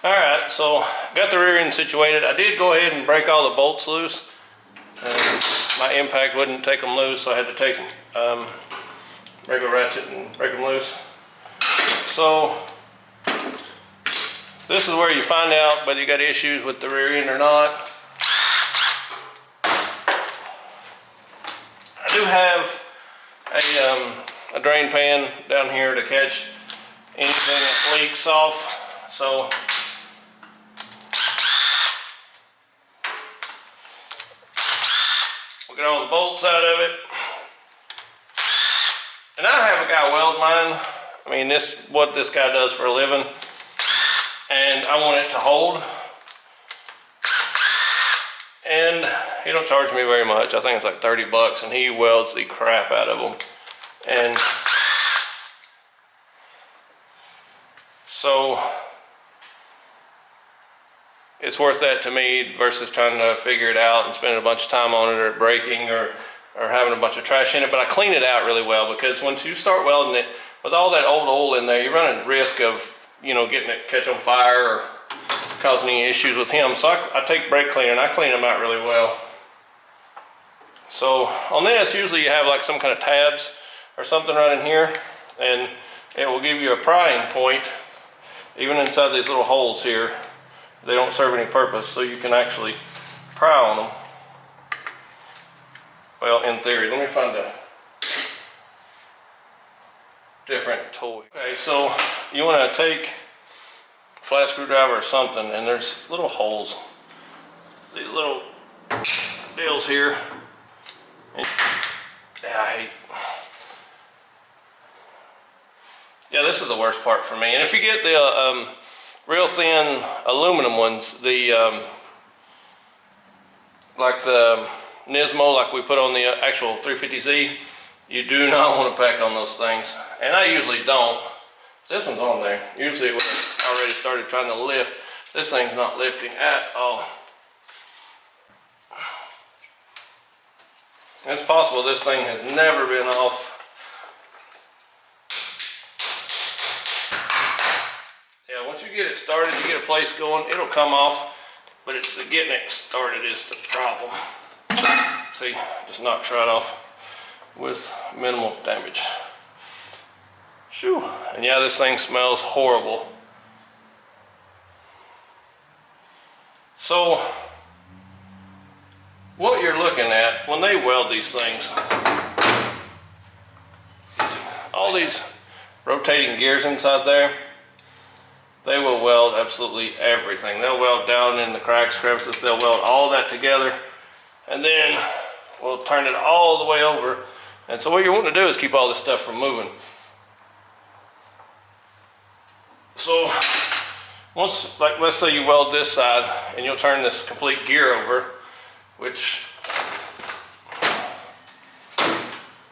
Alright, so got the rear end situated. I did go ahead and break all the bolts loose. My impact wouldn't take them loose, so I had to take regular ratchet and break them loose. So this is where you find out whether you got issues with the rear end or not. I do have a drain pan down here to catch anything that leaks off. So we'll get all the bolts out of it. And I have a guy weld mine. I mean, this what this guy does for a living. And I want it to hold. And he don't charge me very much. I think it's like 30 bucks, and he welds the crap out of them. And so it's worth that to me versus trying to figure it out and spending a bunch of time on it, or breaking, or having a bunch of trash in it. But I clean it out really well, because once you start welding it with all that old oil in there, you're running risk of, you know, getting it catch on fire or causing any issues with him. So I take brake cleaner and I clean them out really well. So on this, usually you have like some kind of tabs or something right in here, and it will give you a prying point even inside these little holes here. They don't serve any purpose, so you can actually pry on them. Well, in theory. Let me find a different toy. Okay, so you want to take a flat screwdriver or something, and there's little holes, these little deals here. And, yeah, this is the worst part for me. And if you get the real thin aluminum ones, the like the Nismo, like we put on the actual 350Z, you do not want to pack on those things. And I usually don't. This one's on there. Usually it would have already started trying to lift. This thing's not lifting at all. It's possible this thing has never been off. Yeah, once you get it started, you get a place going, it'll come off, but it's the getting it started is the problem. See, just knocks right off with minimal damage. Shoo. And yeah, this thing smells horrible. So what you're looking at when they weld these things, all these rotating gears inside there, they will weld absolutely everything. They'll weld down in the cracks, crevices, they'll weld all that together, and then we'll turn it all the way over. And so what you're wanting to do is keep all this stuff from moving. So once, like, let's say you weld this side and you'll turn this complete gear over, which,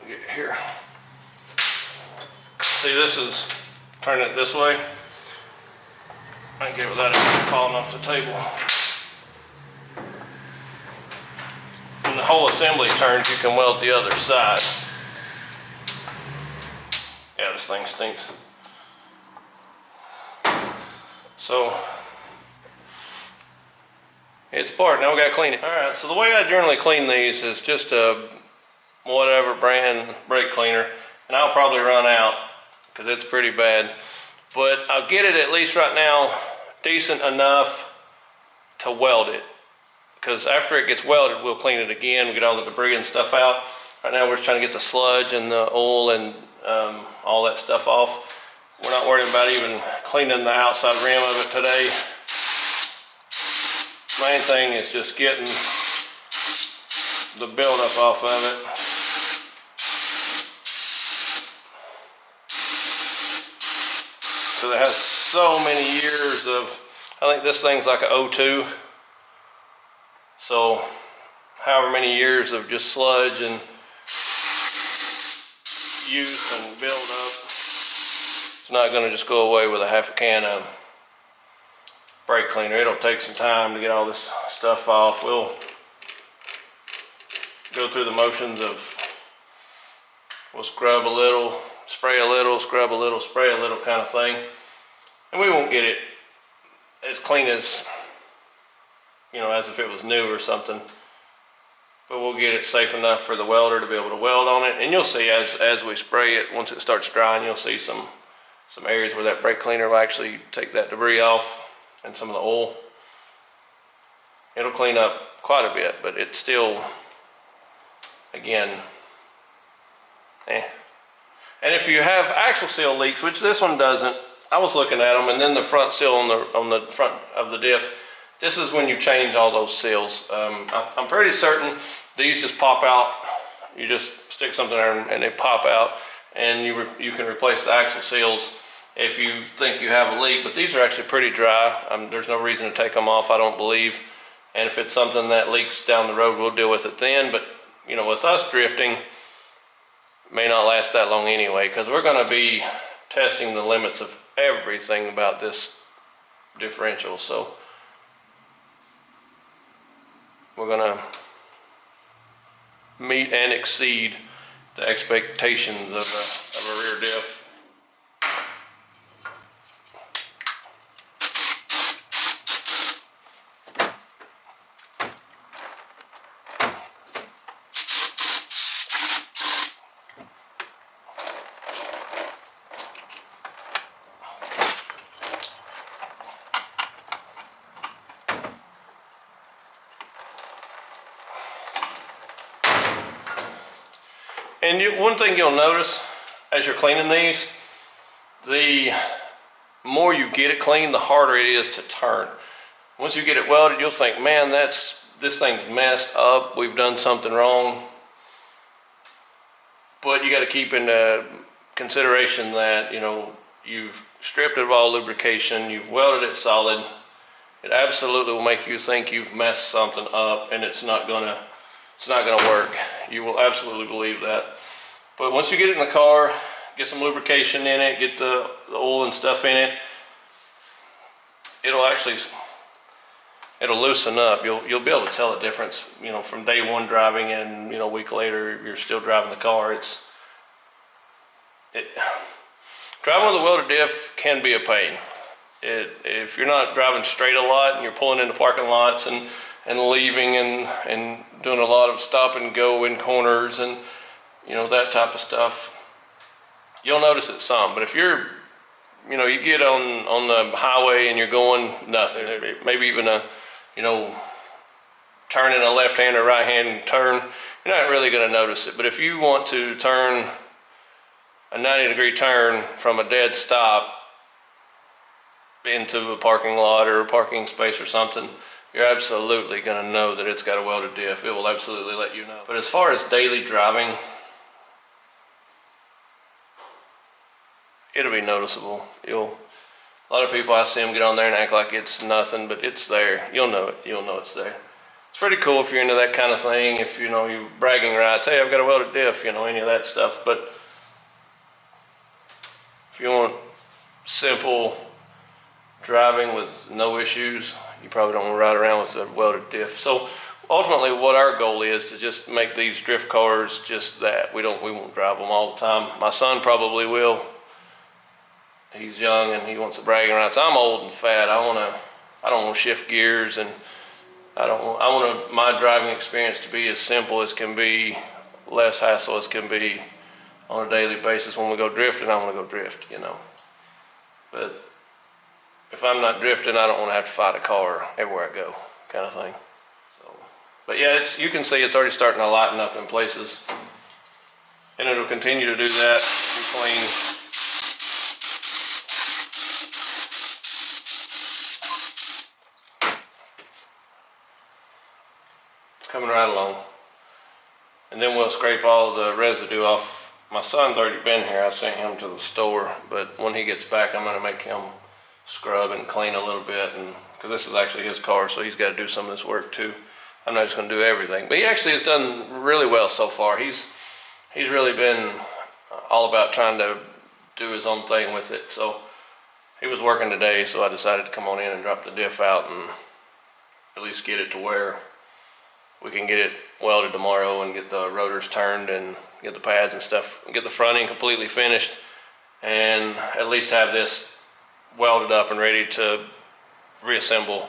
get it here. See, this is, turn it this way. I can get it without it falling off the table. When the whole assembly turns, you can weld the other side. Yeah, this thing stinks. So it's part. Now we gotta clean it. All right. So the way I generally clean these is just a whatever brand brake cleaner, and I'll probably run out because it's pretty bad. But I'll get it at least right now decent enough to weld it. Because after it gets welded, we'll clean it again. We get all the debris and stuff out. Right now we're just trying to get the sludge and the oil and all that stuff off. We're not worried about even cleaning the outside rim of it today. Main thing is just getting the buildup off of it. Because it has so many years of, I think this thing's like a 02. So however many years of just sludge and use and build up. It's not going to just go away with a half a can of brake cleaner. It'll take some time to get all this stuff off. We'll go through the motions of, we'll scrub a little, spray a little, scrub a little, spray a little kind of thing. And we won't get it as clean as, you know, as if it was new or something. But we'll get it safe enough for the welder to be able to weld on it. And you'll see as we spray it, once it starts drying, you'll see some areas where that brake cleaner will actually take that debris off and some of the oil. It'll clean up quite a bit, but it's still, again, And if you have axle seal leaks, which this one doesn't, I was looking at them, and then the front seal on the front of the diff, this is when you change all those seals. I'm pretty certain these just pop out. You just stick something there and they pop out, and you can replace the axle seals if you think you have a leak. But these are actually pretty dry. There's no reason to take them off, I don't believe. And if it's something that leaks down the road, we'll deal with it then. But you know, with us drifting, may not last that long anyway, because we're going to be testing the limits of everything about this differential. So we're going to meet and exceed the expectations of a rear diff. And one thing you'll notice as you're cleaning these, the more you get it clean, the harder it is to turn. Once you get it welded, you'll think, man, this thing's messed up, we've done something wrong. But you got to keep in consideration that, you know, you've stripped it of all lubrication, you've welded it solid. It absolutely will make you think you've messed something up, and it's not gonna work. You will absolutely believe that. But once you get it in the car, get some lubrication in it, get the oil and stuff in it, it'll loosen up. You'll be able to tell the difference, you know, from day one driving, and you know, a week later you're still driving the car. Driving with a welded diff can be a pain. If you're not driving straight a lot and you're pulling into parking lots and leaving and doing a lot of stop and go in corners and, you know, that type of stuff, you'll notice it some. But if you're, you know, you get on the highway and you're going nothing, maybe even you know, turning a left hand or right hand turn, you're not really going to notice it. But if you want to turn a 90-degree turn from a dead stop into a parking lot or a parking space or something, you're absolutely going to know that it's got a welded diff. It will absolutely let you know. But as far as daily driving, it'll be noticeable. A lot of people, I see them get on there and act like it's nothing, but it's there. You'll know it. You'll know it's there. It's pretty cool if you're into that kind of thing. If you know, you bragging rights, hey, I've got a welded diff, you know, any of that stuff. But if you want simple driving with no issues, you probably don't want to ride around with a welded diff. So ultimately what our goal is to just make these drift cars just that. We won't drive them all the time. My son probably will. He's young and he wants the bragging rights. I'm old and fat. I don't want to shift gears, and I want my driving experience to be as simple as can be, less hassle as can be on a daily basis. When we go drifting, I want to go drift, you know. But if I'm not drifting, I don't want to have to fight a car everywhere I go, kind of thing. So, but yeah, you can see it's already starting to lighten up in places, and it'll continue to do that. Be clean. Coming right along, and then we'll scrape all the residue off. My son's already been here. I sent him to the store, but when he gets back, I'm going to make him scrub and clean a little bit, and because this is actually his car, so he's got to do some of this work too. I'm not just going to do everything, but he actually has done really well so far. He's really been all about trying to do his own thing with it. So he was working today, so I decided to come on in and drop the diff out and at least get it to where we can get it welded tomorrow and get the rotors turned and get the pads and stuff, get the front end completely finished, and at least have this welded up and ready to reassemble.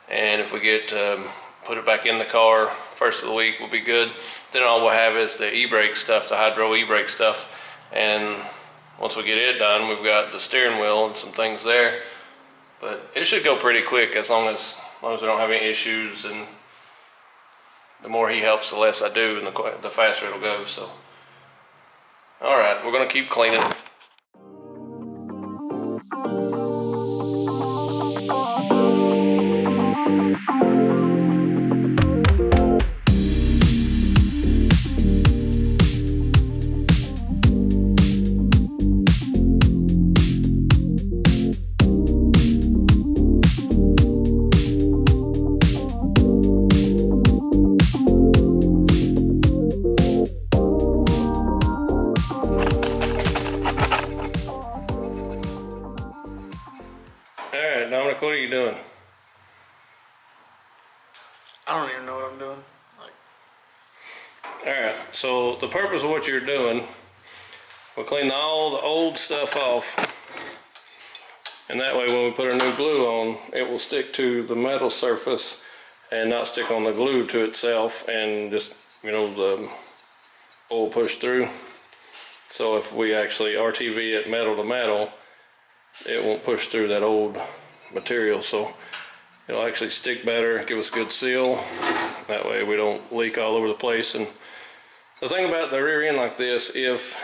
And if we get put it back in the car first of the week, we'll be good. Then all we'll have is the e-brake stuff, the hydro e-brake stuff. And once we get it done, we've got the steering wheel and some things there. But it should go pretty quick as long as we don't have any issues. And the more he helps, the less I do, and the faster it'll go. So, all right, we're gonna keep cleaning. Dominic, what are you doing? I don't even know what I'm doing. Alright, so the purpose of what you're doing, we'll clean all the old stuff off, and that way when we put our new glue on, it will stick to the metal surface and not stick on the glue to itself, and just, you know, the oil push through. So if we actually RTV it metal to metal, it won't push through that old material, so it'll actually stick better, give us a good seal. That way we don't leak all over the place. And the thing about the rear end like this, if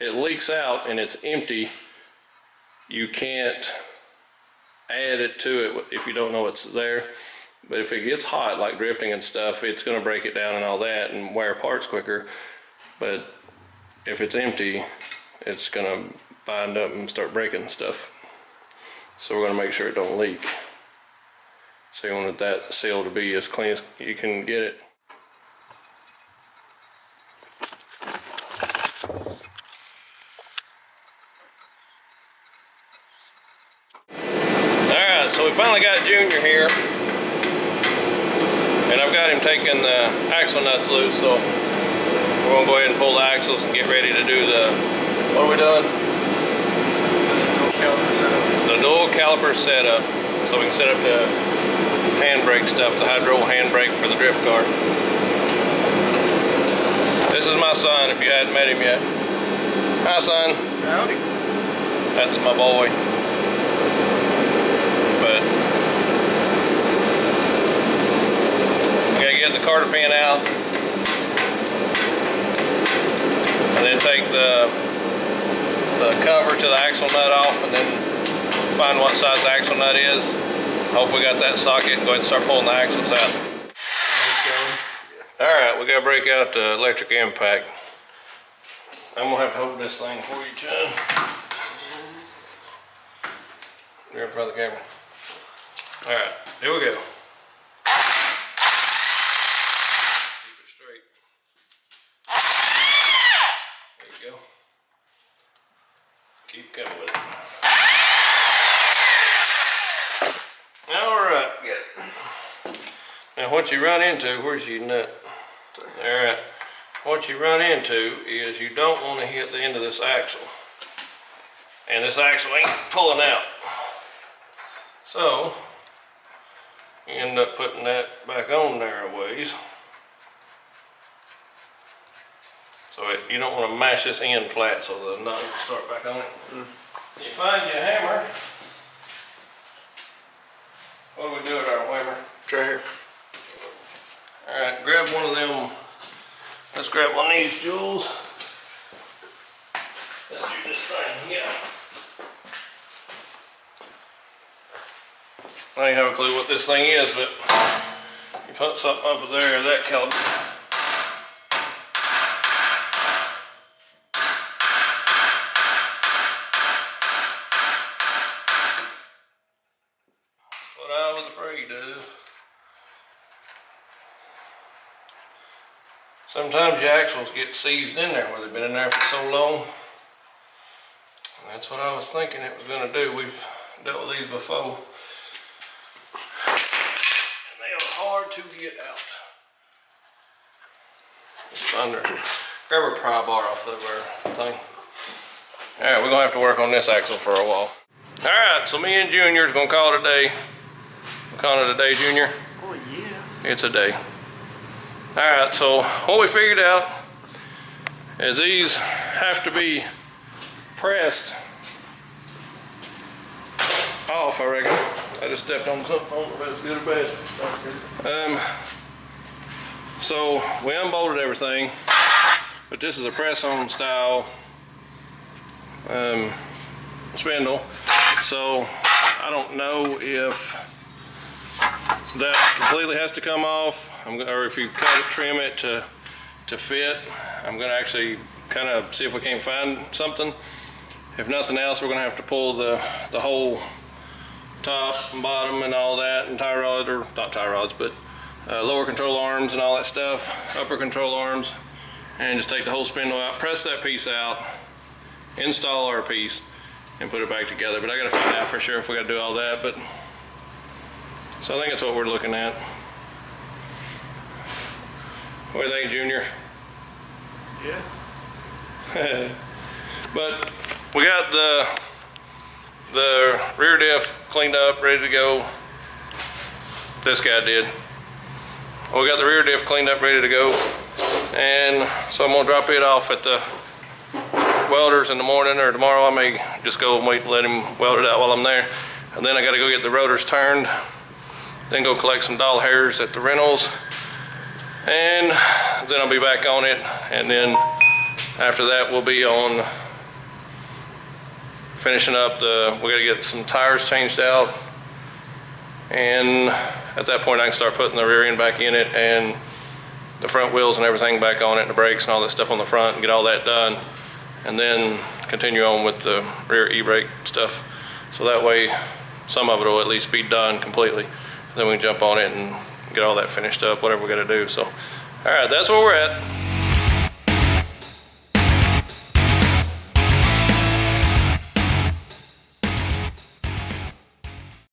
it leaks out and it's empty, you can't add it to it if you don't know it's there. But if it gets hot, like drifting and stuff, it's going to break it down and all that and wear parts quicker. But if it's empty, it's going to bind up and start breaking stuff. So we're going to make sure it don't leak. So you want that seal to be as clean as you can get it. Alright, so we finally got Junior here. And I've got him taking the axle nuts loose, so we're going to go ahead and pull the axles and get ready to do the, what are we doing? The dual caliper setup. So we can set up the handbrake stuff, the hydro handbrake for the drift car. This is my son, if you hadn't met him yet. Hi, son. Howdy. That's my boy. But we gotta get the carter pin out, and then take the cover to the axle nut off, and then find what size the axle nut is. Hope we got that socket, and go ahead and start pulling the axles out. Alright, we gotta break out the electric impact. I'm gonna have to hold this thing for you, John. You're in front of the camera. Alright, here we go. Keep it straight. There you go. Keep coming with it. Alright, get it. Now what you run into, where's your nut? Alright, what you run into is you don't want to hit the end of this axle. And this axle ain't pulling out. So, you end up putting that back on there a ways. So you don't want to mash this end flat so the nut will start back on it. You find your hammer. What do we do with our hammer? It's right here. Alright, grab one of them. Let's grab one of these jewels. Let's do this thing here. I don't have a clue what this thing is, but you put something over there of that caliber. What I was afraid of. Sometimes your axles get seized in there where they've been in there for so long. And that's what I was thinking it was going to do. We've dealt with these before. And they are hard to get out. Just grab a pry bar off of our thing. Alright, we're going to have to work on this axle for a while. Alright, so me and Junior's going to call it a day. Calling it a day, Junior? Oh, yeah. It's a day. All right, so what we figured out is these have to be pressed off, I reckon. I just stepped on something. I don't know if that's good or bad. So we unbolted everything, but this is a press-on style spindle. So I don't know if that completely has to come off, or if you cut it, trim it to fit. I'm gonna actually kind of see if we can't find something. If nothing else, we're gonna have to pull the whole top and bottom and all that, and tie rods, or not tie rods, but lower control arms and all that stuff, upper control arms, and just take the whole spindle out, press that piece out, install our piece, and put it back together. But I gotta find out for sure if we gotta do all that. But so I think that's what we're looking at. What do you think, Junior? Yeah. But we got the rear diff cleaned up, ready to go. This guy did. Well, we got the rear diff cleaned up, ready to go. And so I'm gonna drop it off at the welders in the morning, or tomorrow. I may just go and wait and let him weld it out while I'm there. And then I gotta go get the rotors turned, then go collect some doll hairs at the rentals. And then I'll be back on it. And then after that, we'll be on finishing up we gotta get some tires changed out. And at that point, I can start putting the rear end back in it, and the front wheels and everything back on it, and the brakes and all that stuff on the front, and get all that done. And then continue on with the rear e-brake stuff. So that way, some of it will at least be done completely. Then we can jump on it and get all that finished up, whatever we gotta do. So, all right, that's where we're at.